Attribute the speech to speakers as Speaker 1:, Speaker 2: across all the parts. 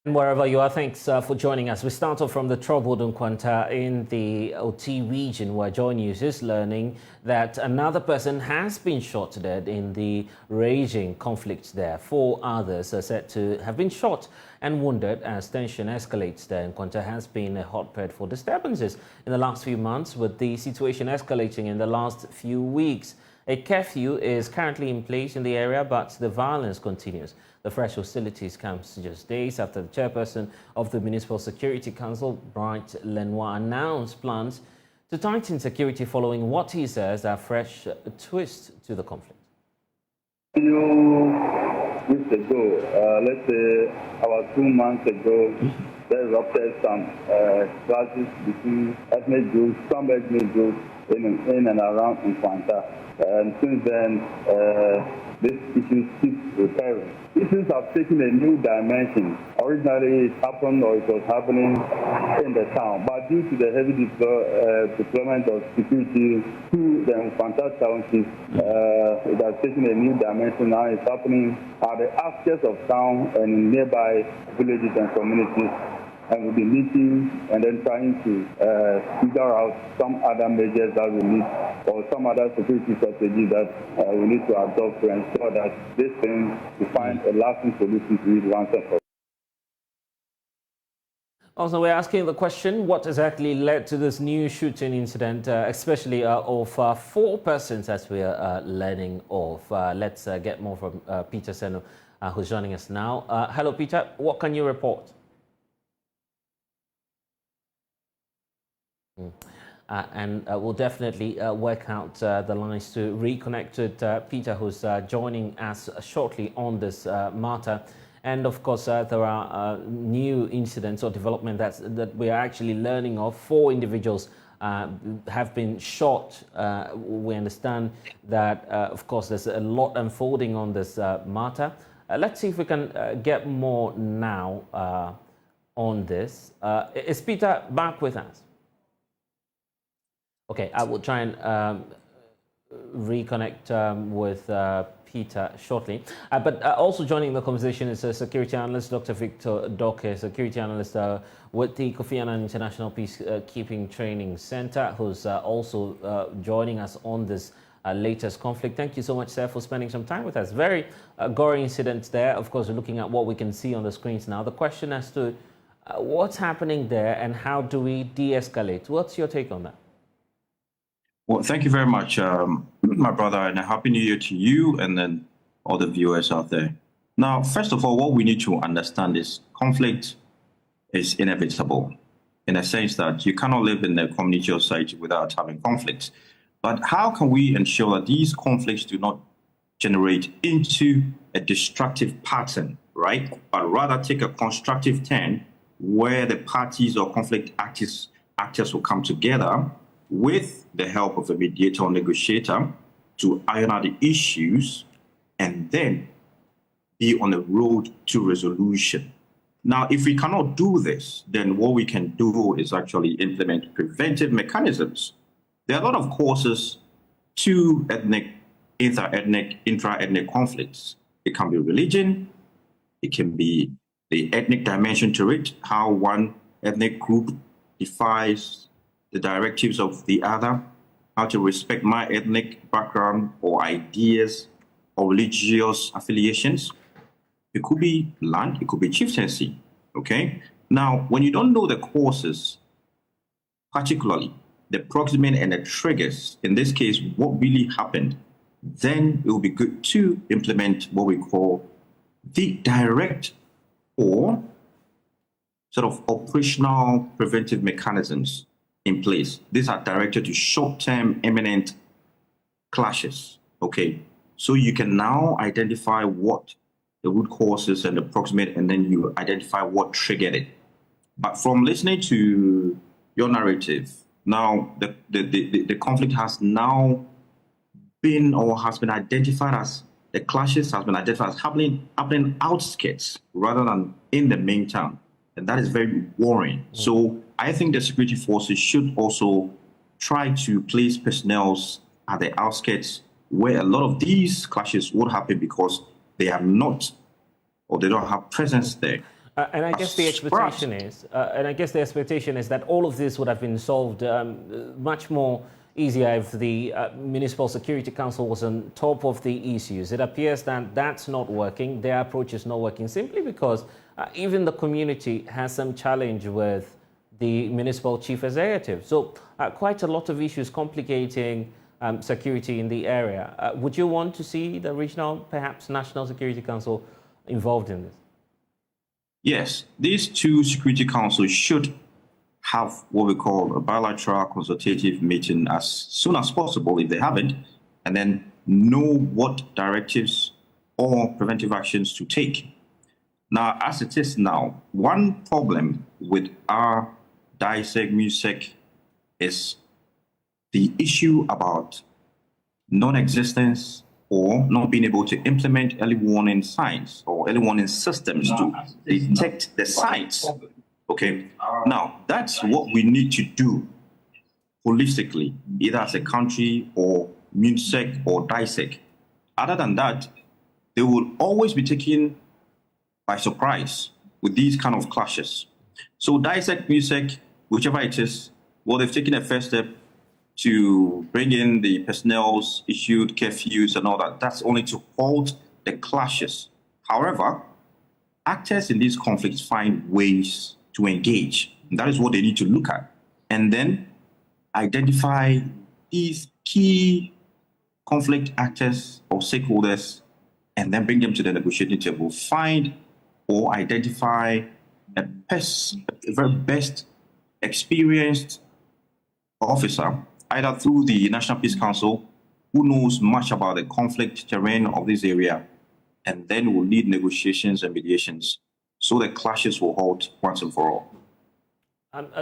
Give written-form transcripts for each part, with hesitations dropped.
Speaker 1: Wherever you are, thanks for joining us. We start off from the troubled Nkwanta in the OT region, where Joy News is learning that another person has been shot dead in the raging conflict there. 4 others are said to have been shot and wounded as tension escalates there. Nkwanta has been a hotbed for disturbances in the last few months, with the situation escalating in the last few weeks. A curfew is currently in place in the area, but the violence continues. The fresh hostilities comes just days after the chairperson of the Municipal Security Council, Bright Lenoir, announced plans to tighten security following what he says are fresh twist to the conflict.
Speaker 2: A few weeks ago, let's say about 2 months ago, there erupted some clashes between ethnic groups, some ethnic groups in and around Nkwanta. And since then, this issue keeps recurring. Issues have taken a new dimension. Originally, it happened or it was happening in the town, but due to the heavy deployment of security to the Nkwanta Township, it has taken a new dimension. Now it's happening at the outskirts of town and in nearby villages and communities. And we'll be meeting and then trying to figure out some other measures that we need, or some other security strategies that we need to adopt to ensure that this thing, we find a lasting solution to it once and for all.
Speaker 1: Also, we're asking the question, what exactly led to this new shooting incident, especially of 4 persons, as we are learning of. Let's get more from Peter Senu, who's joining us now. Hello, Peter. What can you report? We'll definitely work out the lines to reconnect with Peter, who's joining us shortly on this matter. And of course, there are new incidents or development that we are actually learning of. 4 individuals have been shot. We understand that, of course, there's a lot unfolding on this matter. Let's see if we can get more now on this. Is Peter back with us? Okay, I will try and reconnect with Peter shortly. But also joining the conversation is a security analyst, Dr. Victor Doke, security analyst with the Kofi Annan International Peacekeeping Training Center, who's also joining us on this latest conflict. Thank you so much, sir, for spending some time with us. Very gory incidents there. Of course, we're looking at what we can see on the screens now. The question as to what's happening there and how do we de-escalate? What's your take on that?
Speaker 3: Well, thank you very much, my brother, and a happy new year to you and then all the viewers out there. Now, first of all, what we need to understand is conflict is inevitable in a sense that you cannot live in a community or society without having conflicts. But how can we ensure that these conflicts do not generate into a destructive pattern, right? But rather take a constructive turn where the parties or conflict actors will come together with the help of a mediator or negotiator to iron out the issues and then be on the road to resolution. Now, if we cannot do this, then what we can do is actually implement preventive mechanisms. There are a lot of causes to ethnic, inter-ethnic, intra-ethnic conflicts. It can be religion, it can be the ethnic dimension to it, how one ethnic group defies the directives of the other, how to respect my ethnic background or ideas or religious affiliations. It could be land, it could be chieftaincy, okay? Now, when you don't know the causes, particularly the proximate and the triggers, in this case, what really happened, then it will be good to implement what we call the direct or sort of operational preventive mechanisms in place. These are directed to short-term imminent clashes, okay? So you can now identify what the root causes and the proximate, and then you identify what triggered it. But from listening to your narrative, now the conflict has now been or has been identified as, the clashes has been identified as happening outskirts rather than in the main town. And that is very worrying. So I think the security forces should also try to place personnel at the outskirts where a lot of these clashes would happen because they are not, or they don't have presence there.
Speaker 1: And I guess the expectation is, that all of this would have been solved much more easier if the Municipal Security Council was on top of the issues. It appears that that's not working. Their approach is not working simply because even the community has some challenge with the municipal chief executive. So quite a lot of issues complicating security in the area. Would you want to see the regional, perhaps National Security Council involved in this?
Speaker 3: Yes, these two security councils should have what we call a bilateral consultative meeting as soon as possible if they haven't, and then know what directives or preventive actions to take. Now, as it is now, one problem with our DISEC, MUSEC is the issue about non-existence or not being able to implement early warning signs or early warning systems to detect the signs. Okay, now that's what we need to do holistically, either as a country or MUSEC or DISEC. Other than that, they will always be taken by surprise with these kind of clashes. So DISEC, MUSEC, whichever it is, well, they've taken a first step to bring in the personnel's issued curfews and all that. That's only to halt the clashes. However, actors in these conflicts find ways to engage. And that is what they need to look at. And then identify these key conflict actors or stakeholders and then bring them to the negotiating table. Find or identify a very best experienced officer, either through the National Peace Council, who knows much about the conflict terrain of this area, and then will lead negotiations and mediations so the clashes will halt once and for all.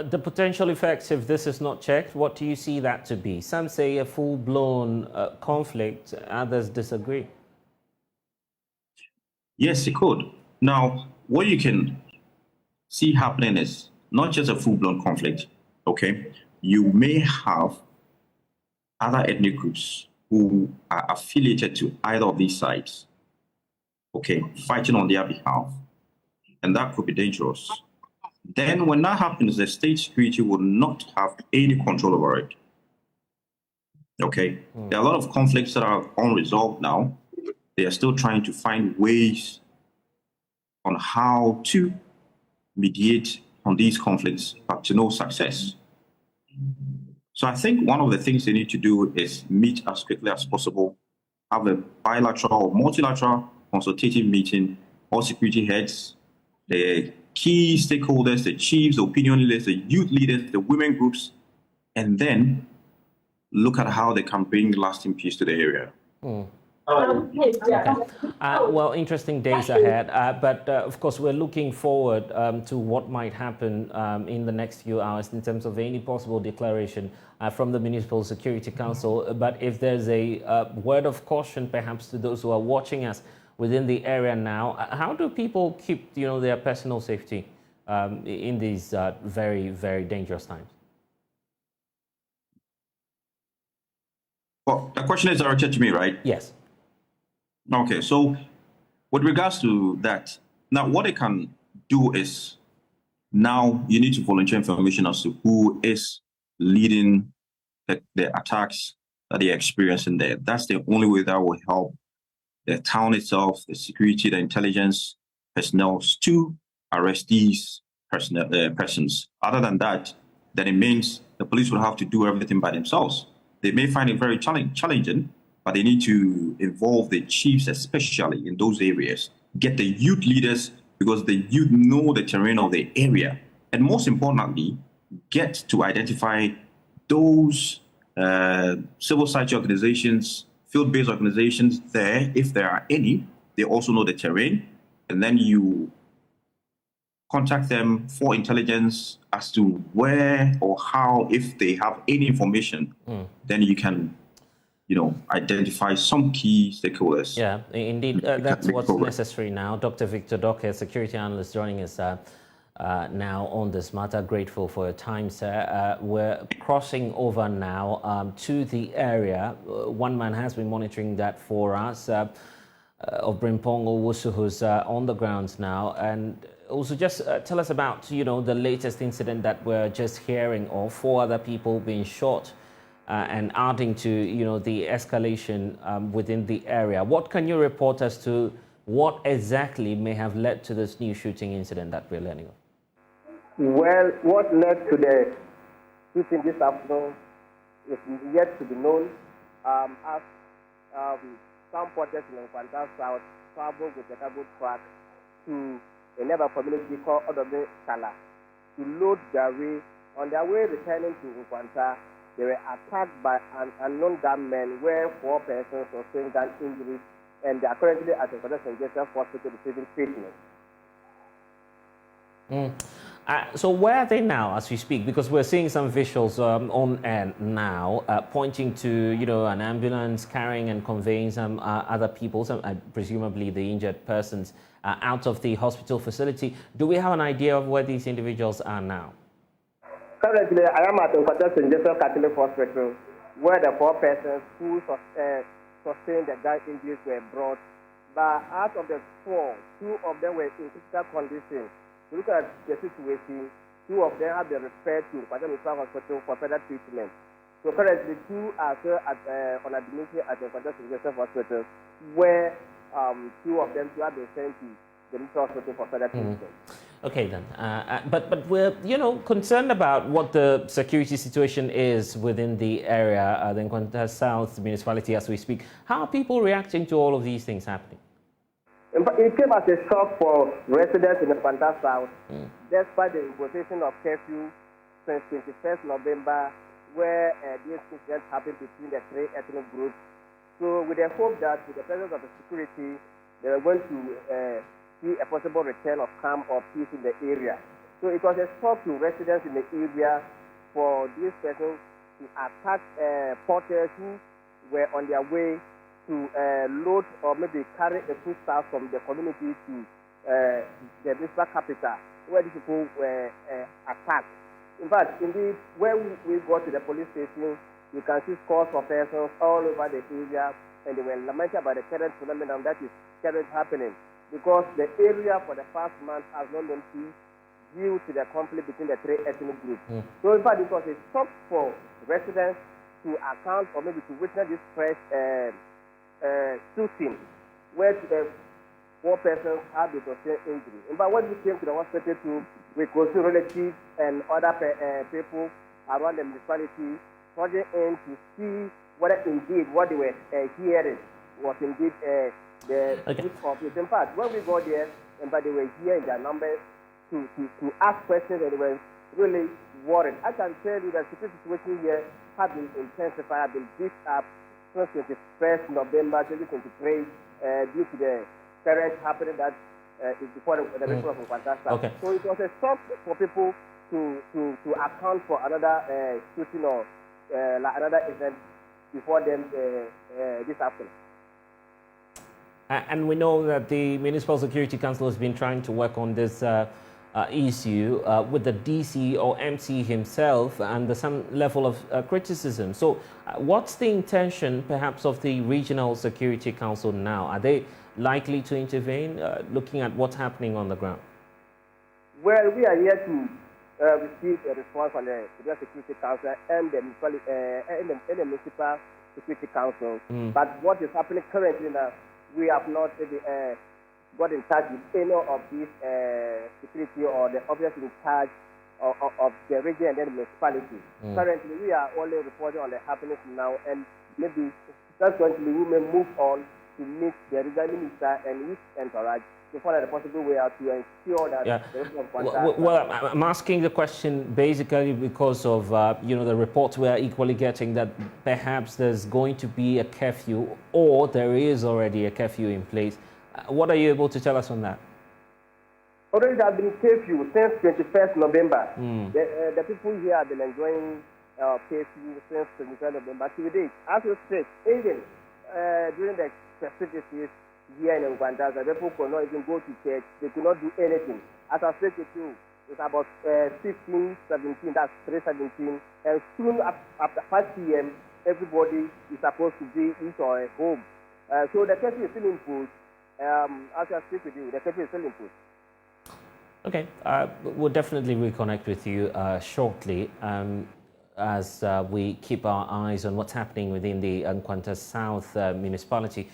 Speaker 1: The potential effects, if this is not checked, what do you see that to be? Some say a full-blown conflict, others disagree.
Speaker 3: Yes, it could. Now, what you can see happening is not just a full-blown conflict, okay? You may have other ethnic groups who are affiliated to either of these sides, okay, fighting on their behalf, and that could be dangerous. Then when that happens, the state security will not have any control over it, okay? There are a lot of conflicts that are unresolved now. They are still trying to find ways on how to mediate on these conflicts, but to no success. So I think one of the things they need to do is meet as quickly as possible, have a bilateral or multilateral consultative meeting, all security heads, the key stakeholders, the chiefs, the opinion leaders, the youth leaders, the women groups, and then look at how they can bring lasting peace to the area.
Speaker 1: Well, interesting days ahead, but of course we're looking forward to what might happen in the next few hours in terms of any possible declaration from the Municipal Security Council. But if there's a word of caution perhaps to those who are watching us within the area now, how do people keep their personal safety in these very, very dangerous times?
Speaker 3: Well, the question is directed to me, right?
Speaker 1: Yes.
Speaker 3: Okay, so with regards to that, now what they can do is now you need to volunteer information as to who is leading the attacks that they're experiencing there. That's the only way that will help the town itself, the security, the intelligence personnel to arrest these persons. Other than that, then it means the police will have to do everything by themselves. They may find it very challenging, but they need to involve the chiefs, especially in those areas. Get the youth leaders, because the youth know the terrain of the area. And most importantly, get to identify those civil society organizations, field-based organizations there, if there are any. They also know the terrain. And then you contact them for intelligence as to where or how, if they have any information, then you can identify some key stakeholders.
Speaker 1: Yeah, indeed, that's what's necessary now. Dr. Victor Docker, security analyst, joining us now on this matter. Grateful for your time, sir. We're crossing over now to the area. One man has been monitoring that for us. of Brimpong Owusu, who's on the ground now, and also just tell us about the latest incident that we're just hearing of, 4 other people being shot, and adding to the escalation within the area. What can you report as to what exactly may have led to this new shooting incident that we're learning of?
Speaker 4: Well, what led to the shooting this afternoon is yet to be known, as some protesters in Nkwanta South traveled with a cargo truck to a neighbor community called Odobe Kala to load their way. On their way returning to Nkwanta, they were attacked by an unknown gunman where 4 persons sustained gun injuries, and they are currently at the Nkwanta South Hospital receiving treatment.
Speaker 1: So where are they now as we speak? Because we're seeing some visuals on air now pointing to an ambulance carrying and conveying some other people, presumably the injured persons, out of the hospital facility. Do we have an idea of where these individuals are now?
Speaker 4: Currently, I am at the Nkwanta Catholic Hospital, where the 4 persons who sustained the gun injuries were brought. But out of the 4, 2 of them were in critical condition. To look at the situation, 2 of them have been referred to Nkwanta South Hospital for further treatment. So currently, 2 are still on admission at the Nkwanta South Hospital, where 2 of them have been sent to the Nkwanta Hospital for further treatment.
Speaker 1: Okay then, but we're concerned about what the security situation is within the area, the Nkwanta South municipality as we speak. How are people reacting to all of these things happening?
Speaker 4: It came as a shock for residents in the Nkwanta South, despite the imposition of curfew since 21st November, where this incident happened between the 3 ethnic groups. So with the hope that with the presence of the security, they were going to see a possible return of calm or peace in the area. So it was a shock to residents in the area for these persons to attack porters who were on their way to load or maybe carry a foodstuff from the community to the municipal capital, where these people were attacked. In fact, indeed, when we got to the police station, you can see scores of persons all over the area, and they were lamenting about the current phenomenon that is currently happening, because the area for the past month has not been peace due to the conflict between the 3 ethnic groups. So in fact, it was a shock for residents to account or maybe to witness this fresh shooting, where 4 persons have been sustained injury. In fact, when we came to the hospital we could see relatives and other people around the municipality trudging in to see whether indeed what they were hearing was indeed the truth of it. In fact, when we got there, they were here in their numbers to ask questions, and they were really worried. I can tell you that the security situation here has been intensified, has been beefed up since 21st November 2023 due to the current happening that is before the mission of Nkwanta South. So it was a shock for people to account for another shooting or another event before them this afternoon.
Speaker 1: And we know that the Municipal Security Council has been trying to work on this issue with the DC or MC himself under some level of criticism. So what's the intention perhaps of the Regional Security Council now? Are they likely to intervene, looking at what's happening on the ground? Well,
Speaker 4: we are here to receive a response from the Regional Security Council and the Municipal Security Council. But what is happening currently now, we have not got in touch with any of these security or the officers in charge of the region and the municipality. Currently, we are only reporting on the happenings now, and maybe subsequently we may move on to meet the regional minister and his entourage to find the possible way out to ensure that the rest of contact.
Speaker 1: Well, I'm asking the question basically because of the reports we are equally getting that perhaps there's going to be a curfew or there is already a curfew in place. What are you able to tell us on that?
Speaker 4: Already there has been curfew since 21st November. The people here have been enjoying curfew since 21st November. Today, as we speak, even during the festivities here in Nkwanta, the people could not even go to church. They could not do anything. As I speak with you, it's about 15, 17, that's 3:17, and soon after 5 p.m., everybody is supposed to be in or home. So the curfew is still imposed. as I speak with you, the curfew is still in place.
Speaker 1: Okay, we'll definitely reconnect with you shortly as we keep our eyes on what's happening within the Nkwanta South municipality.